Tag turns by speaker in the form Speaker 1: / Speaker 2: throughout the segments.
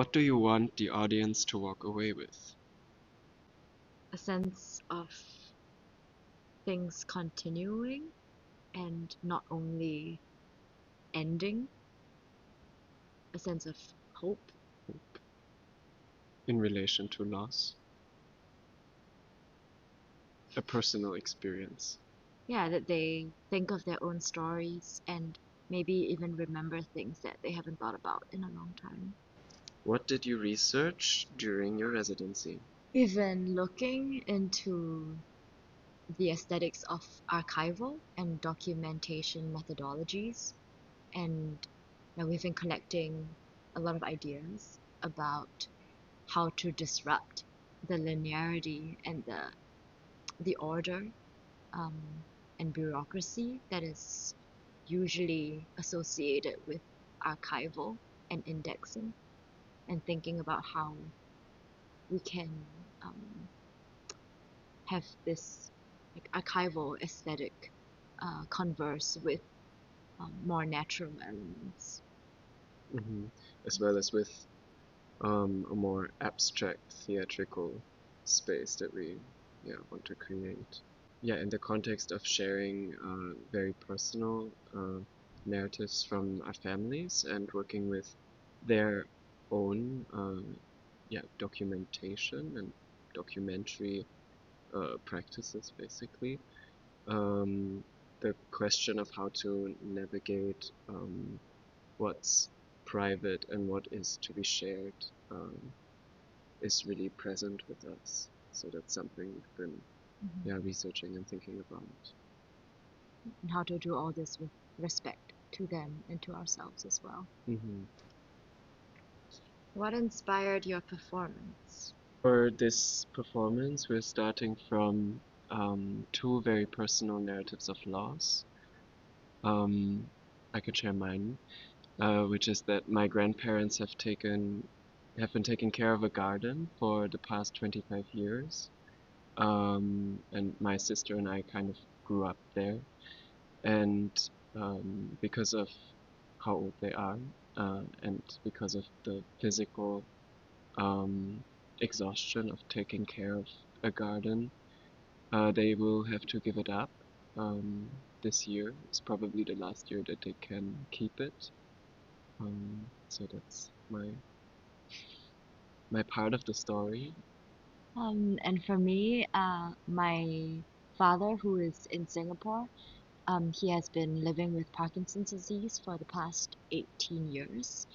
Speaker 1: What do you want the audience to walk away with?
Speaker 2: A sense of things continuing and not only ending, a sense of hope.
Speaker 1: In relation to loss? A personal experience.
Speaker 2: Yeah, that they think of their own stories and maybe even remember things that they haven't thought about in a long time.
Speaker 1: What did you research during your residency?
Speaker 2: Even looking into the aesthetics of archival and documentation methodologies, and we've been collecting a lot of ideas about how to disrupt the linearity and the order um, and bureaucracy that is usually associated with archival and indexing, and thinking about how we can um, have this like archival aesthetic converse with more natural elements.
Speaker 1: As well as with a more abstract theatrical space that we want to create. Yeah, in the context of sharing very personal narratives from our families and working with their own documentation and documentary practices, basically. The question of how to navigate what's private and what is to be shared is really present with us. So that's something we've been researching and thinking about.
Speaker 2: And how to do all this with respect to them and to ourselves as well. What inspired your performance?
Speaker 1: For this performance, we're starting from two very personal narratives of loss. I could share mine, which is that my grandparents have been taking care of a garden for the past 25 years. And my sister and I kind of grew up there. And because of how old they are, and because of the physical exhaustion of taking care of a garden, they will have to give it up. This year is probably the last year that they can keep it. So that's my part of the story.
Speaker 2: And for me, my father, who is in Singapore, he has been living with Parkinson's disease for the past 18 years.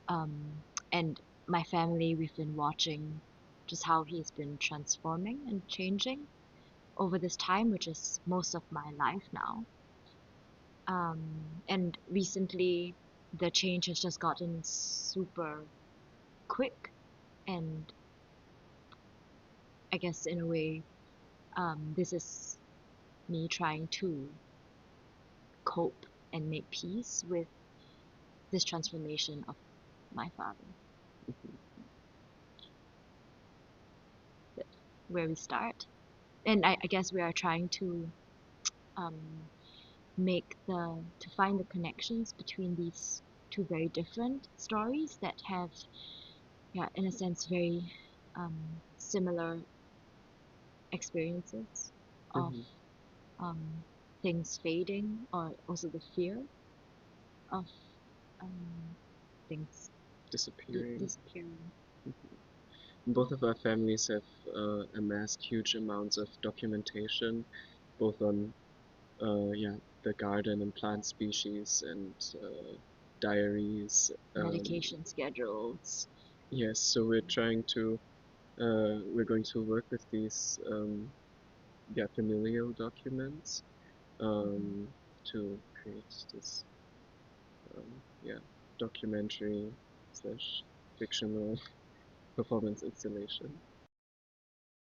Speaker 2: And my family, we've been watching just how he's been transforming and changing over this time, which is most of my life now. And recently, the change has just gotten super quick, and I guess in a way, this is me trying to cope and make peace with this transformation of my father. That's where we start. And I guess we are trying to um, find the connections between these two very different stories that have, yeah, in a sense, very similar experiences of um, things fading, or also the fear of things disappearing.
Speaker 1: Both of our families have amassed huge amounts of documentation, both on the garden and plant species and diaries.
Speaker 2: Medication schedules.
Speaker 1: Yes, so we're going to work with these familial documents to create this documentary / fictional performance installation.